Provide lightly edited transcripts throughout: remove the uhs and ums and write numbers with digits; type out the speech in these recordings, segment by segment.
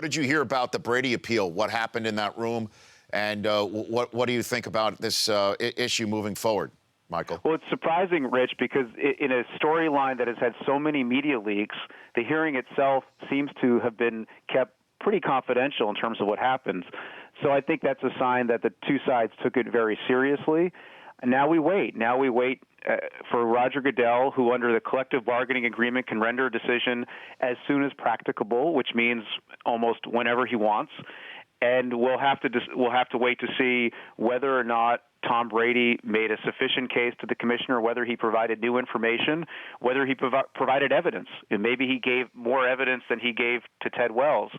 did you hear about the Brady appeal? What happened in that room? And what do you think about this issue moving forward, Michael? Well, it's surprising, Rich, because in a storyline that has had so many media leaks, the hearing itself seems to have been kept pretty confidential in terms of what happens. So I think that's a sign that the two sides took it very seriously. And now we wait. Now we wait for Roger Goodell, who under the collective bargaining agreement can render a decision as soon as practicable, which means almost whenever he wants. And we'll have to wait to see whether or not Tom Brady made a sufficient case to the commissioner, whether he provided new information, whether he provided evidence. And maybe he gave more evidence than he gave to Ted Wells.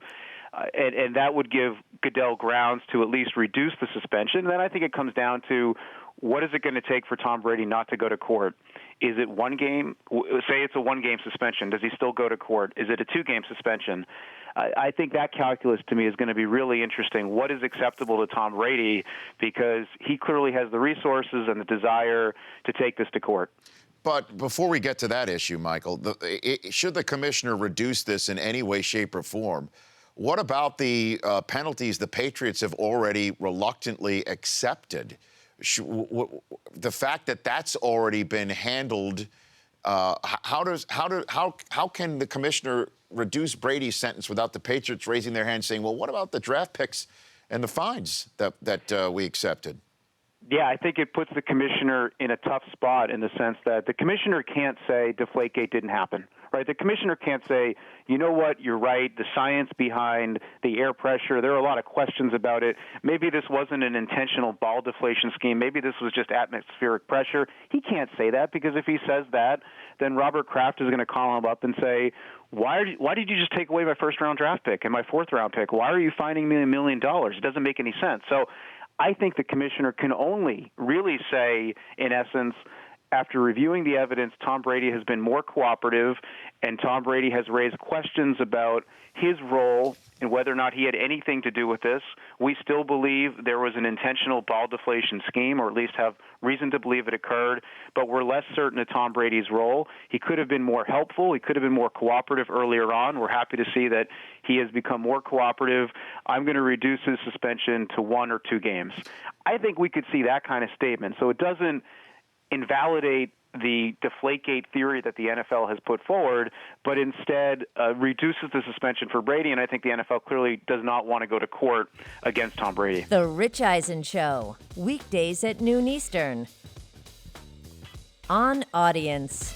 And that would give Goodell grounds to at least reduce the suspension. And then I think it comes down to what is it going to take for Tom Brady not to go to court? Is it one game? Say it's a one-game suspension. Does he still go to court? Is it a two-game suspension? I think that calculus to me is going to be really interesting. What is acceptable to Tom Brady? Because he clearly has the resources and the desire to take this to court. But before we get to that issue, Michael, should the commissioner reduce this in any way, shape, or form, what about the penalties the Patriots have already reluctantly accepted? The fact that that's already been handled, how can the commissioner reduce Brady's sentence without the Patriots raising their hand saying, well, what about the draft picks and the fines that we accepted? Yeah, I think it puts the commissioner in a tough spot in the sense that the commissioner can't say Deflategate didn't happen, right? The commissioner can't say, you know what, you're right, the science behind the air pressure, there are a lot of questions about it. Maybe this wasn't an intentional ball deflation scheme. Maybe this was just atmospheric pressure. He can't say that because if he says that, then Robert Kraft is going to call him up and say, why did you just take away my first-round draft pick and my fourth-round pick? Why are you fining me $1 million? It doesn't make any sense. So I think the commissioner can only really say, in essence, after reviewing the evidence, Tom Brady has been more cooperative, and Tom Brady has raised questions about his role and whether or not he had anything to do with this. We still believe there was an intentional ball deflation scheme, or at least have reason to believe it occurred, but we're less certain of Tom Brady's role. He could have been more helpful. He could have been more cooperative earlier on. We're happy to see that he has become more cooperative. I'm going to reduce his suspension to 1 or 2 games. I think we could see that kind of statement. So it doesn't invalidate the Deflategate theory that the NFL has put forward, but instead reduces the suspension for Brady, and I think the NFL clearly does not want to go to court against Tom Brady. The Rich Eisen Show, weekdays at noon Eastern on Audience.